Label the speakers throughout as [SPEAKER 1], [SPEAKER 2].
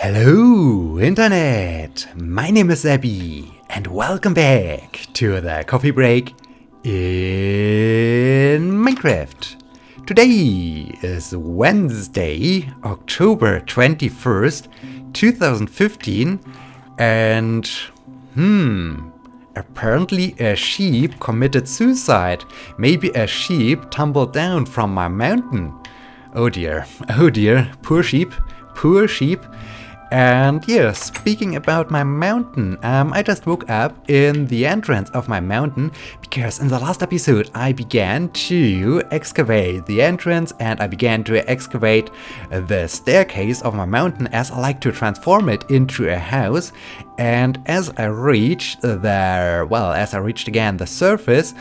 [SPEAKER 1] Hello, Internet! My name is Sebbi, and welcome back to the coffee break in Minecraft. Today is Wednesday, October 21st, 2015, and apparently a sheep committed suicide. Maybe a sheep tumbled down from my mountain. Oh dear, poor sheep. And yeah, speaking about my mountain, I just woke up in the entrance of my mountain because in the last episode I began to excavate the entrance and I began to excavate the staircase of my mountain as I like to transform it into a house. And as I reached again the surface,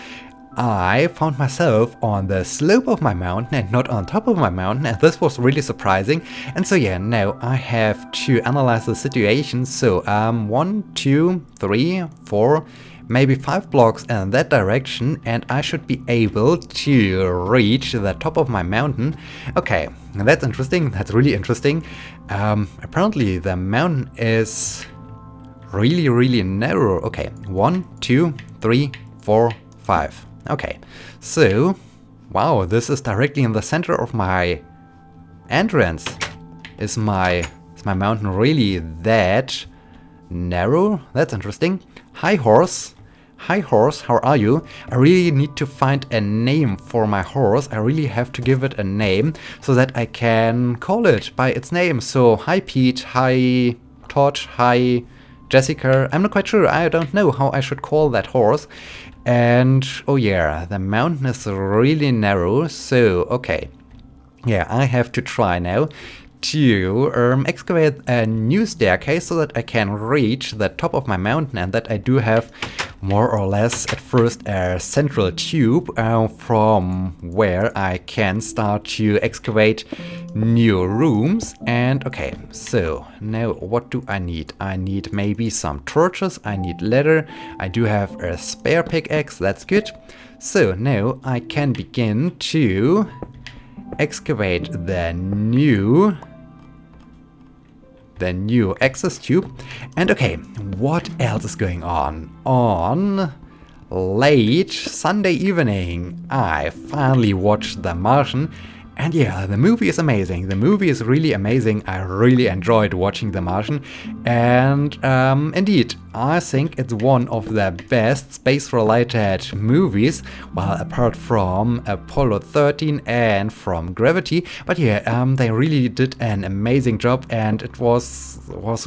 [SPEAKER 1] I found myself on the slope of my mountain and not on top of my mountain, and this was really surprising. And so yeah, now I have to analyze the situation. So 1, 2, 3, 4, maybe 5 blocks in that direction, and I should be able to reach the top of my mountain. Okay, that's interesting. That's really interesting. Apparently the mountain is really narrow. Okay, 1, 2, 3, 4, 5. Okay, so, wow, this is directly in the center of my entrance. Is my mountain really that narrow? That's interesting. Hi horse, how are you? I really need to find a name for my horse. I really have to give it a name so that I can call it by its name. So, hi Pete, hi Todd, hi Jessica. I'm not quite sure, I don't know how I should call that horse. And oh yeah, the mountain is really narrow, so okay. Yeah, I have to try now to excavate a new staircase so that I can reach the top of my mountain and that I do have more or less at first a central tube from where I can start to excavate new rooms. And okay, so now what do I need? I need maybe some torches, I need leather, I do have a spare pickaxe, that's good. So now I can begin to excavate the new access tube. And okay, what else is going on? On late Sunday evening, I finally watched The Martian. And yeah, the movie is amazing. The movie is really amazing. I really enjoyed watching The Martian. And indeed, I think it's one of the best space-related movies, well, apart from Apollo 13 and from Gravity. But yeah, they really did an amazing job, and it was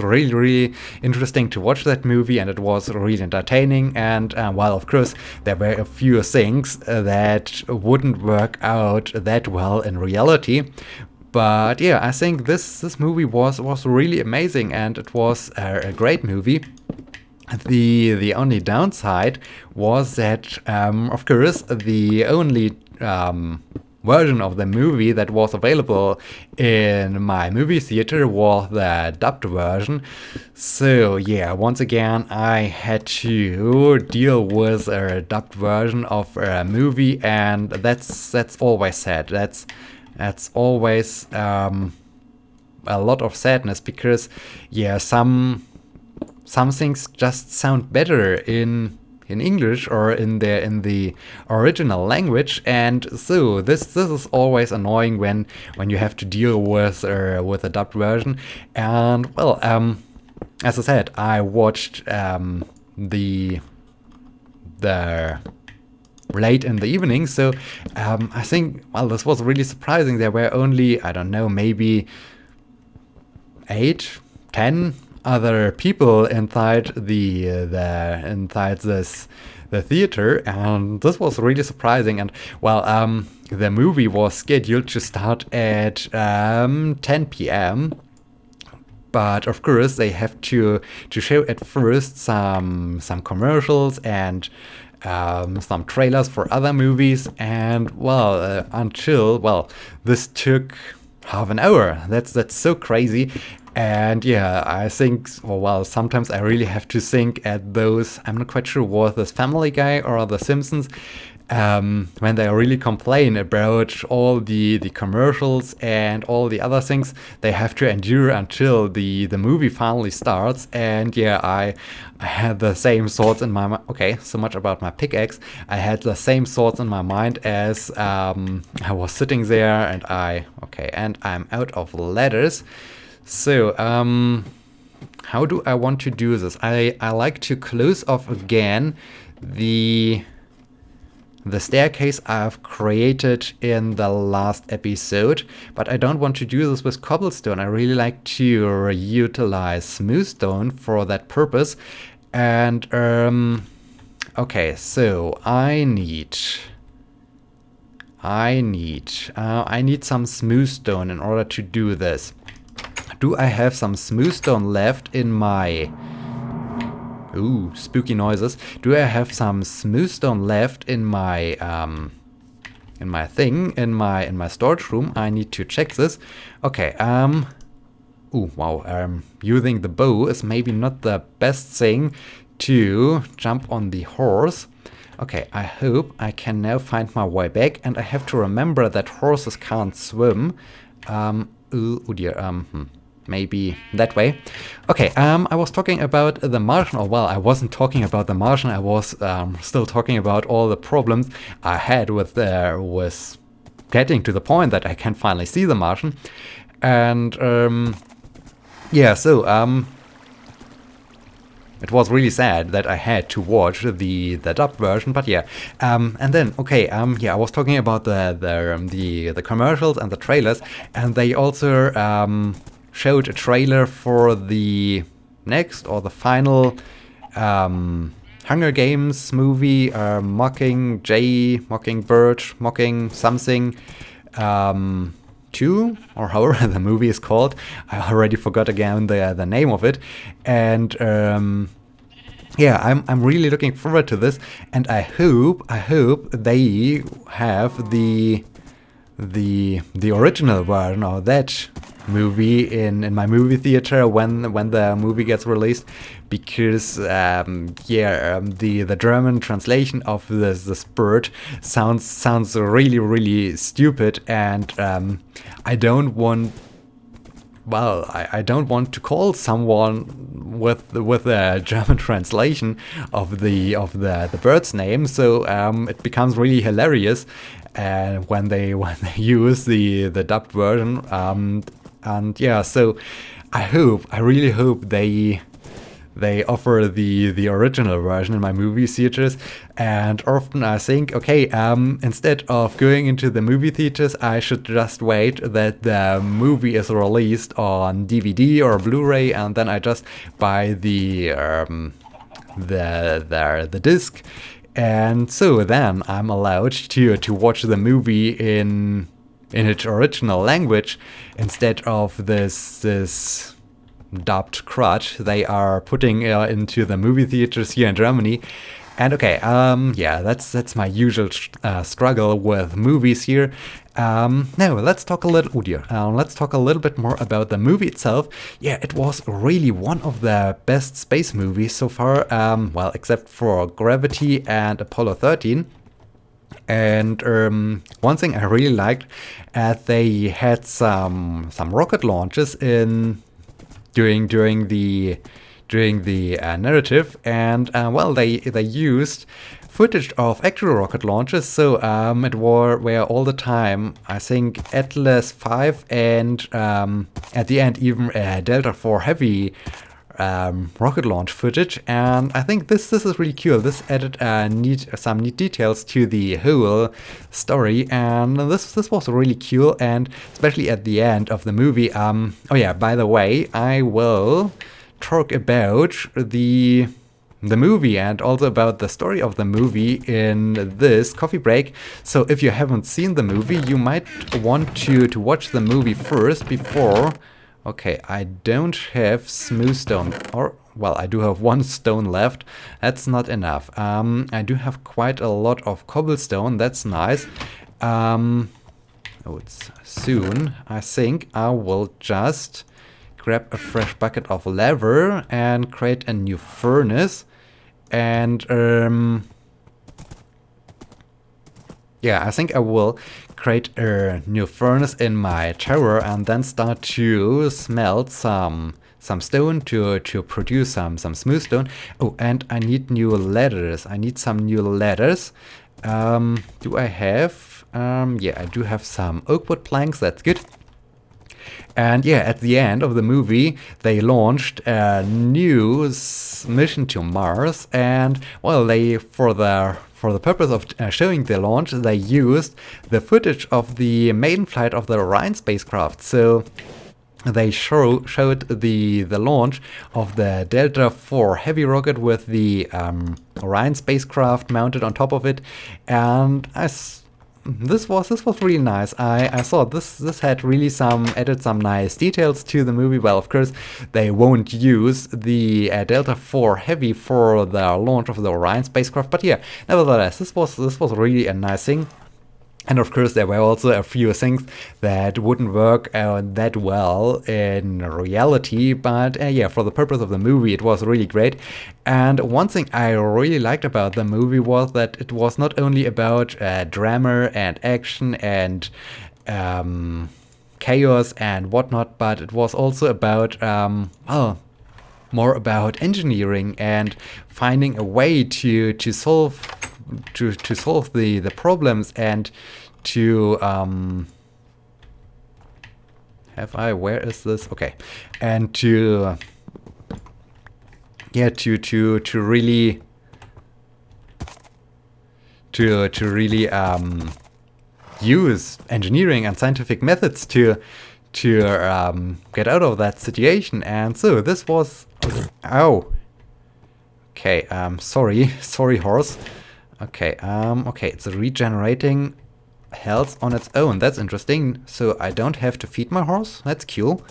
[SPEAKER 1] really interesting to watch that movie, and it was really entertaining. And while of course there were a few things that wouldn't work out that well in reality, but yeah, I think this movie was really amazing, and it was a great movie. The only downside was that, of course, the only version of the movie that was available in my movie theater was the dubbed version. So yeah, once again, I had to deal with a dubbed version of a movie, and that's always sad. That's always a lot of sadness, because yeah, some things just sound better in English or in the original language, and so this is always annoying when you have to deal with a dubbed version. And well, as I said, I watched the late in the evening, so I think, well, this was really surprising. There were only, I don't know, maybe 8, 10 other people inside inside the theater, and this was really surprising. And well, the movie was scheduled to start at 10 p.m. But of course they have to show at first some commercials and some trailers for other movies, and well, this took half an hour. That's so crazy. And yeah, I think, well, sometimes I really have to think at those, I'm not quite sure, was this Family Guy or The Simpsons, when they really complain about all the commercials and all the other things they have to endure until the movie finally starts. And yeah, I had the same thoughts in my mind. Okay, so much about my pickaxe. I had the same thoughts in my mind as I was sitting there, and I'm out of letters. So how do I want to do this? I like to close off again the staircase I've created in the last episode, but I don't want to do this with cobblestone. I really like to utilize smooth stone for that purpose. And okay, so I need some smooth stone in order to do this. Do I have some smooth stone left in my... Ooh, spooky noises. Do I have some smooth stone left in my storage room? I need to check this. Okay, ooh, wow, using the bow is maybe not the best thing to jump on the horse. Okay, I hope I can now find my way back, and I have to remember that horses can't swim. Oh dear, maybe that way. Okay, I was talking about the Martian, or well, I wasn't talking about the Martian, I was still talking about all the problems I had with getting to the point that I can finally see the Martian. And yeah, so it was really sad that I had to watch the dubbed version, but yeah. And then, okay, yeah, I was talking about the commercials and the trailers, and they also showed a trailer for the next or the final Hunger Games movie, Mockingbird, Mocking something 2, or however the movie is called. I already forgot again the name of it. And yeah, I'm really looking forward to this, and I hope they have the original version of that movie in my movie theater when the movie gets released, because the German translation of this bird sounds really stupid, and I don't want to call someone with a German translation of the bird's name, so it becomes really hilarious when they use the dubbed version. And yeah, so I really hope they offer the original version in my movie theaters. And often I think, okay, instead of going into the movie theaters, I should just wait that the movie is released on DVD or Blu-ray, and then I just buy the disc. And so then I'm allowed to watch the movie in its original language instead of this dubbed crutch they are putting into the movie theaters here in Germany. And okay, yeah, that's my usual struggle with movies here. Now let's talk a little. Oh dear, let's talk a little bit more about the movie itself. Yeah, it was really one of the best space movies so far. Well, except for Gravity and Apollo 13. And one thing I really liked, they had some rocket launches during the narrative, and well, they used footage of actual rocket launches. So it were all the time, I think, Atlas 5 and at the end even Delta 4 Heavy rocket launch footage, and I think this is really cool. This added some neat details to the whole story, and this was really cool. And especially at the end of the movie. Oh yeah, by the way, I will talk about the movie and also about the story of the movie in this coffee break. So if you haven't seen the movie, you might want to watch the movie first before. Okay, I don't have smooth stone, or, well, I do have one stone left. That's not enough. I do have quite a lot of cobblestone. That's nice. Oh, it's soon. I think I will just grab a fresh bucket of lava and create a new furnace. And Yeah, I think I will create a new furnace in my tower and then start to smelt some stone to produce some smooth stone. Oh, and I need new ladders. I need some new ladders. Do I have? Yeah, I do have some oak wood planks. That's good. And yeah, at the end of the movie, they launched a new mission to Mars, and well, they for the purpose of showing the launch, they used the footage of the maiden flight of the Orion spacecraft. So they showed the launch of the Delta IV heavy rocket with the Orion spacecraft mounted on top of it, and this was really nice. I thought this had really added some nice details to the movie. Well, of course, they won't use the Delta IV Heavy for the launch of the Orion spacecraft, but yeah, nevertheless, this was really a nice thing. And of course, there were also a few things that wouldn't work that well in reality, but yeah, for the purpose of the movie, it was really great. And one thing I really liked about the movie was that it was not only about drama and action and chaos and whatnot, but it was also about, well, more about engineering and finding a way to solve the problems and to where is this? Okay. And to yeah, to really use engineering and scientific methods to get out of that situation. And so this was okay, sorry horse. Okay, okay, it's regenerating health on its own. That's interesting. So I don't have to feed my horse. That's cool.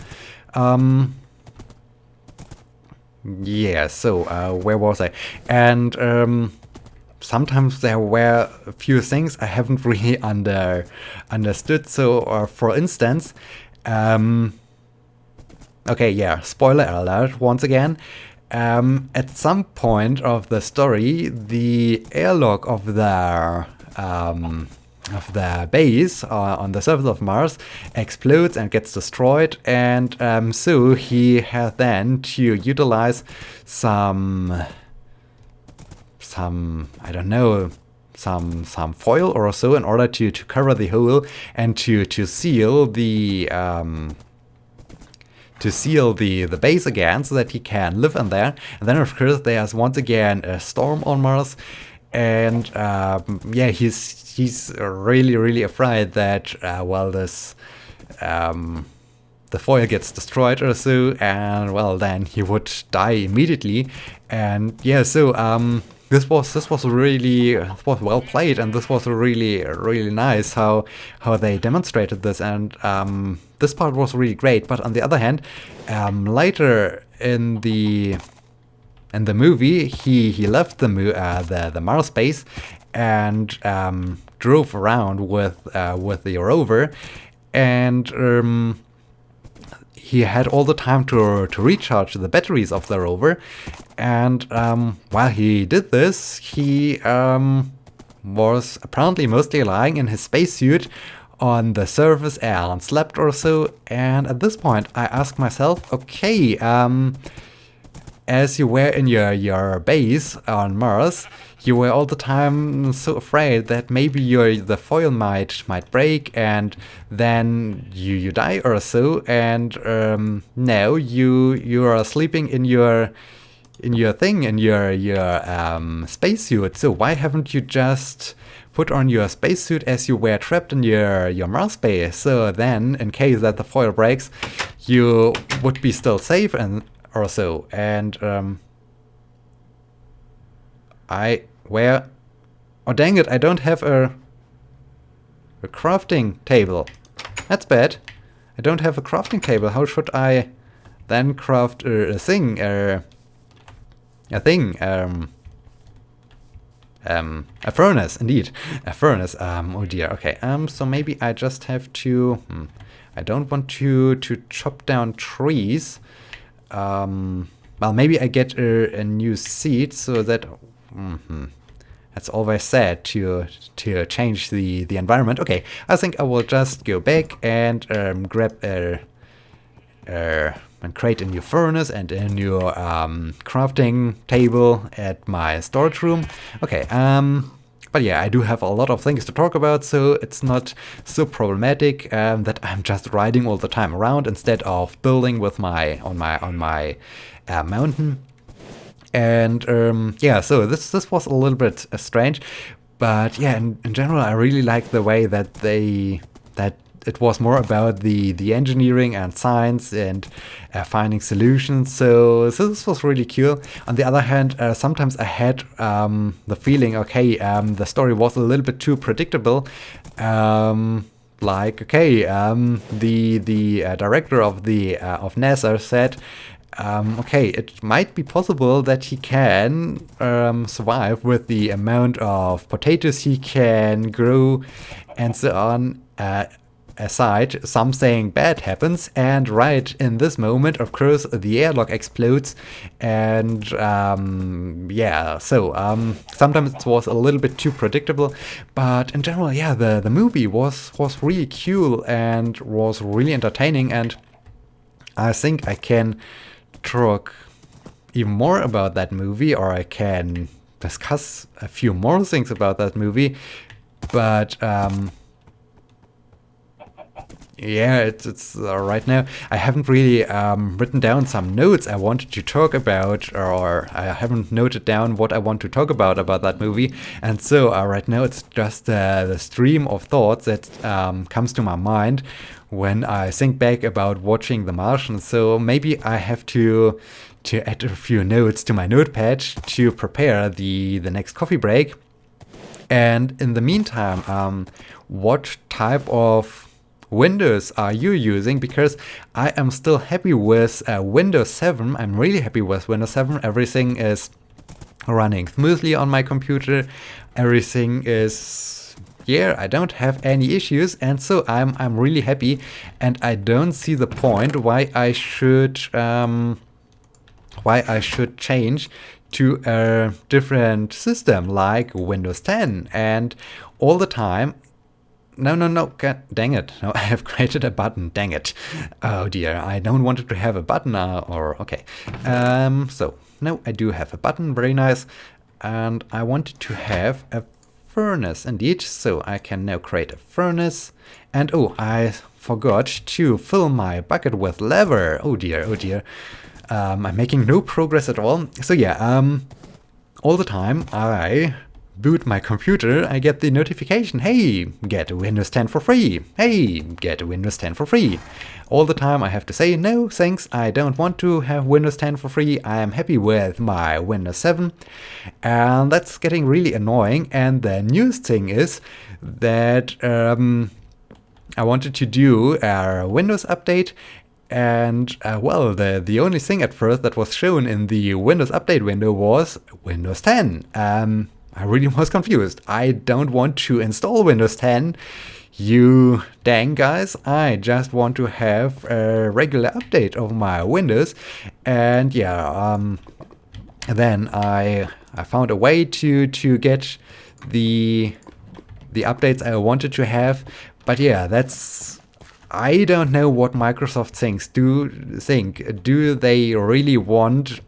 [SPEAKER 1] Yeah, so where was I? And sometimes there were a few things I haven't really understood. So for instance, okay, yeah, spoiler alert once again. At some point of the story, the airlock of the base on the surface of Mars explodes and gets destroyed, and so he had then to utilize some I don't know, some foil or so in order to cover the hole and to seal the base again so that he can live in there. And then of course there's once again a storm on Mars, and yeah, he's really afraid that well, this the foil gets destroyed or so, and well, then he would die immediately. And yeah, so this was really well played, and this was really nice how they demonstrated this, and this part was really great. But on the other hand, later in the movie, he left the Mars base and drove around with the rover, and he had all the time to recharge the batteries of the rover. And while he did this, he was apparently mostly lying in his spacesuit on the surface and slept or so. And at this point, I asked myself, okay, as you were in your base on Mars, you were all the time so afraid that maybe the foil might break and then you die or so. And now you are sleeping in your spacesuit. So why haven't you just put on your spacesuit as you were trapped in your Mars base? So then, in case that the foil breaks, you would be still safe and or so. And oh dang it, I don't have a crafting table. That's bad. I don't have a crafting table. How should I then craft a thing? A furnace, indeed. A furnace. Oh dear. Okay. So maybe I just have to. I don't want to chop down trees. Well, maybe I get a new seed so that. It's always sad to change the environment. Okay, I think I will just go back and grab and create a new furnace and a new crafting table at my storage room. Okay, but yeah, I do have a lot of things to talk about, so it's not so problematic that I'm just riding all the time around instead of building with on my mountain. And yeah, so this was a little bit strange, but yeah, in general, I really like the way that that it was more about the engineering and science and finding solutions. So this was really cool. On the other hand, sometimes I had the feeling, okay, the story was a little bit too predictable. Like, okay, the director of NASA said, okay, it might be possible that he can survive with the amount of potatoes he can grow and so on. Aside, something bad happens, and right in this moment, of course, the airlock explodes, and yeah, so sometimes it was a little bit too predictable, but in general, yeah, the movie was really cool and was really entertaining, and I think I can talk even more about that movie, or I can discuss a few more things about that movie, but yeah, it's right now. I haven't really written down some notes I wanted to talk about, or I haven't noted down what I want to talk about that movie. And so right now it's just the stream of thoughts that comes to my mind when I think back about watching The Martian. So maybe I have to add a few notes to my notepad to prepare the next coffee break. And in the meantime, what type of Windows are you using? Because I am still happy with Windows 7. I'm really happy with Windows 7. Everything is running smoothly on my computer. Everything is, yeah, I don't have any issues, and so I'm really happy. And I don't see the point why I should change to a different system like Windows 10. And all the time. No, God dang it. No, I have created a button, dang it. Oh dear, I don't want it to have a button, okay. So, no, I do have a button, very nice. And I wanted to have a furnace, indeed. So I can now create a furnace. And oh, I forgot to fill my bucket with lava. Oh dear, oh dear. I'm making no progress at all. So yeah, all the time I boot my computer, I get the notification, hey, get Windows 10 for free. Hey, get Windows 10 for free. All the time I have to say, no, thanks, I don't want to have Windows 10 for free. I am happy with my Windows 7. And that's getting really annoying. And the newest thing is that I wanted to do a Windows update. And well, the only thing at first that was shown in the Windows Update window was Windows 10. I really was confused. I don't want to install Windows 10. You dang guys, I just want to have a regular update of my Windows. And yeah, then I found a way to get the updates I wanted to have. But yeah, I don't know what Microsoft thinks. Do they really want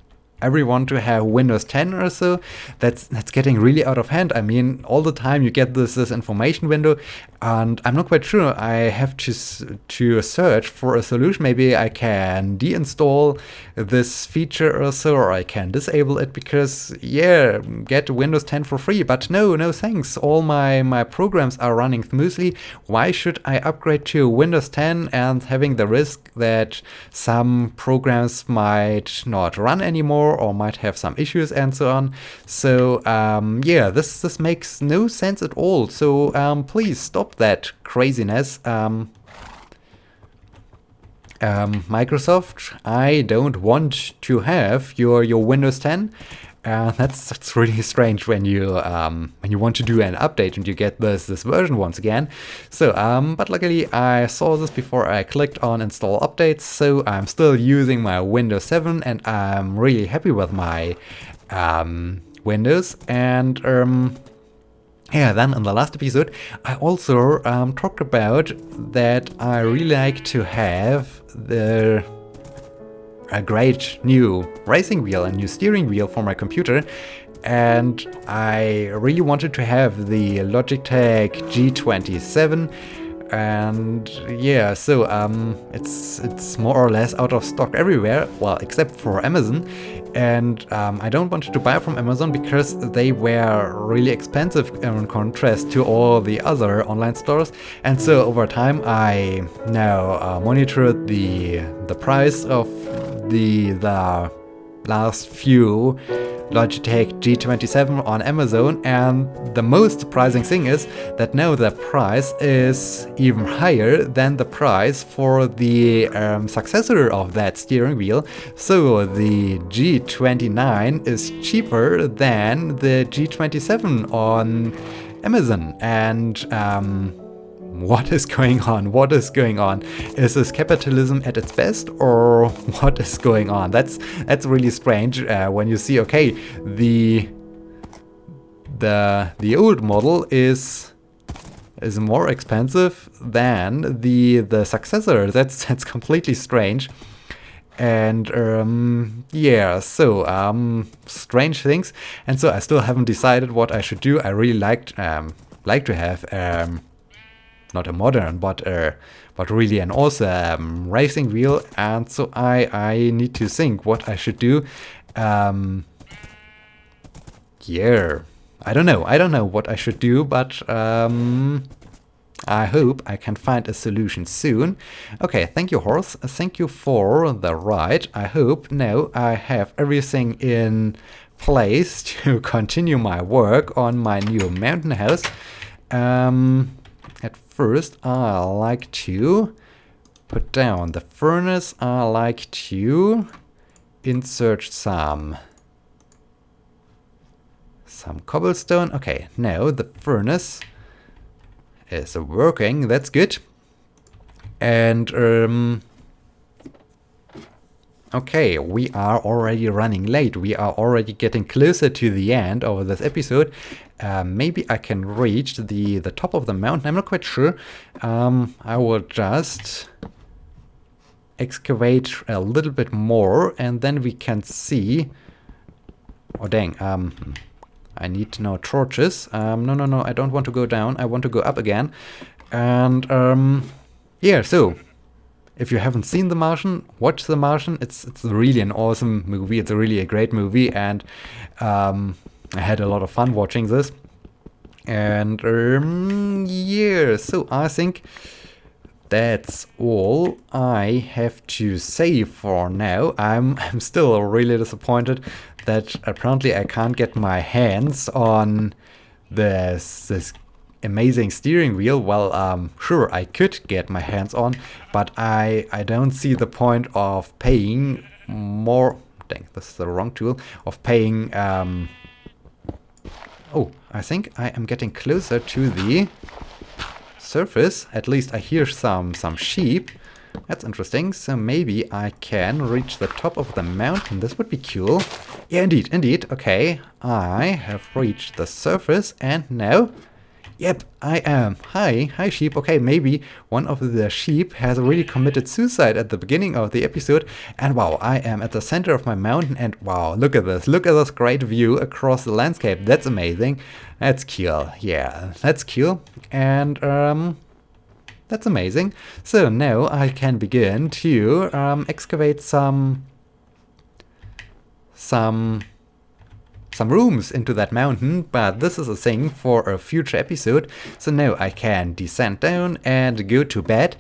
[SPEAKER 1] everyone to have Windows 10 or so? That's getting really out of hand. I mean, all the time you get this information window, and I'm not quite sure. I have to search for a solution. Maybe I can deinstall this feature or so, or I can disable it, because yeah, get Windows 10 for free. But no thanks. All my programs are running smoothly. Why should I upgrade to Windows 10 and having the risk that some programs might not run anymore or might have some issues and so on? So yeah, this makes no sense at all. So please stop that craziness. Microsoft, I don't want to have your Windows 10. That's really strange when you want to do an update and you get this version once again. So but luckily I saw this before I clicked on install updates, so I'm still using my Windows 7 and I'm really happy with my Windows. And Yeah, then in the last episode, I also talked about that I really like to have a great new racing wheel, a new steering wheel for my computer, and I really wanted to have the Logitech G27. And yeah, so it's more or less out of stock everywhere, well, except for Amazon. And I don't want to buy from Amazon because they were really expensive in contrast to all the other online stores. And so over time I now monitored the price of the last few Logitech G27 on Amazon, and the most surprising thing is that now the price is even higher than the price for the successor of that steering wheel. So the G29 is cheaper than the G27 on Amazon. And what is going on? What is going on? Is this capitalism at its best, or what is going on? That's really strange when you see, okay, the old model is more expensive than the successor. That's completely strange. And yeah, so strange things. And so I still haven't decided what I should do. I really like to have not a modern, but really an awesome racing wheel, and so I need to think what I should do. Yeah, I don't know what I should do, but I hope I can find a solution soon. Okay, thank you, horse. Thank you for the ride. I hope now I have everything in place to continue my work on my new mountain house. At first, I like to put down the furnace. I like to insert some cobblestone. Okay, now the furnace is working. That's good. And okay, we are already running late. We are already getting closer to the end of this episode. Maybe I can reach the top of the mountain. I'm not quite sure. I will just excavate a little bit more, and then we can see. Oh dang! I need no torches. No! I don't want to go down. I want to go up again. And yeah. So if you haven't seen The Martian, watch The Martian. It's really an awesome movie. It's really a great movie, and I had a lot of fun watching this. And yeah, so I think that's all I have to say for now. I'm still really disappointed that apparently I can't get my hands on this amazing steering wheel. Well, sure, I could get my hands on, but I don't see the point of paying more. Dang, this is the wrong tool. Of paying. Oh, I think I am getting closer to the surface. At least I hear some sheep. That's interesting. So maybe I can reach the top of the mountain. This would be cool. Yeah, indeed. Okay, I have reached the surface, and now, yep, I am. Hi sheep. Okay, maybe one of the sheep has really committed suicide at the beginning of the episode. And wow, I am at the center of my mountain, and wow, look at this. Look at this great view across the landscape. That's amazing. That's cool. Yeah, that's cool. And that's amazing. So now I can begin to excavate some rooms into that mountain, but this is a thing for a future episode. So now I can descend down and go to bed.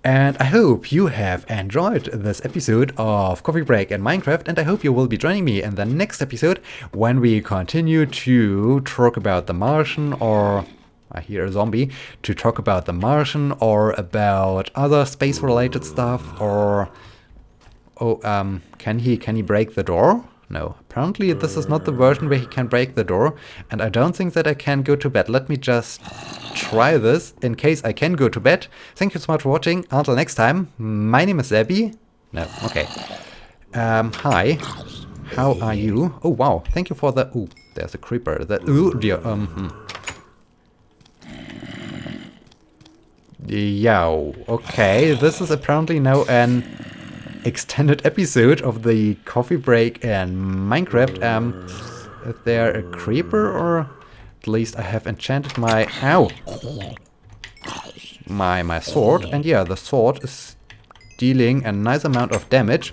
[SPEAKER 1] And I hope you have enjoyed this episode of Coffee Break and Minecraft, and I hope you will be joining me in the next episode when we continue to talk about The Martian, or I hear a zombie, to talk about The Martian or about other space related stuff. Or can he break the door? No, apparently this is not the version where he can break the door, and I don't think that I can go to bed. Let me just try this in case I can go to bed. Thank you so much for watching. Until next time, my name is Sebbi. No, okay. Hi. How are you? Oh wow, thank you for the... Ooh, there's a creeper. Oh dear. Yo, okay, this is apparently now an extended episode of the coffee break in Minecraft. Is there a creeper, or at least I have enchanted my my sword, and yeah, the sword is dealing a nice amount of damage.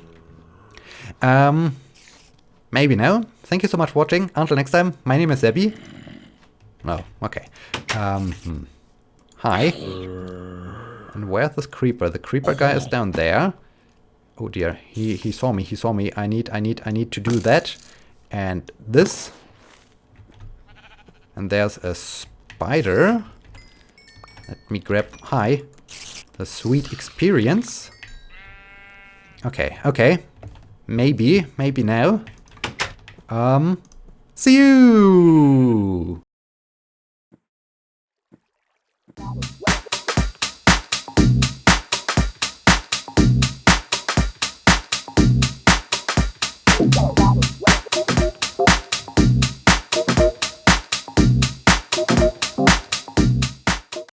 [SPEAKER 1] Maybe now. Thank you so much for watching. Until next time, my name is Sebbi. No, okay. Hi. And where's this creeper? The creeper guy is down there. Oh dear, he saw me, he saw me. I need to do that. And this. And there's a spider. Let me grab, hi, the sweet experience. Okay, okay. Maybe now. See you!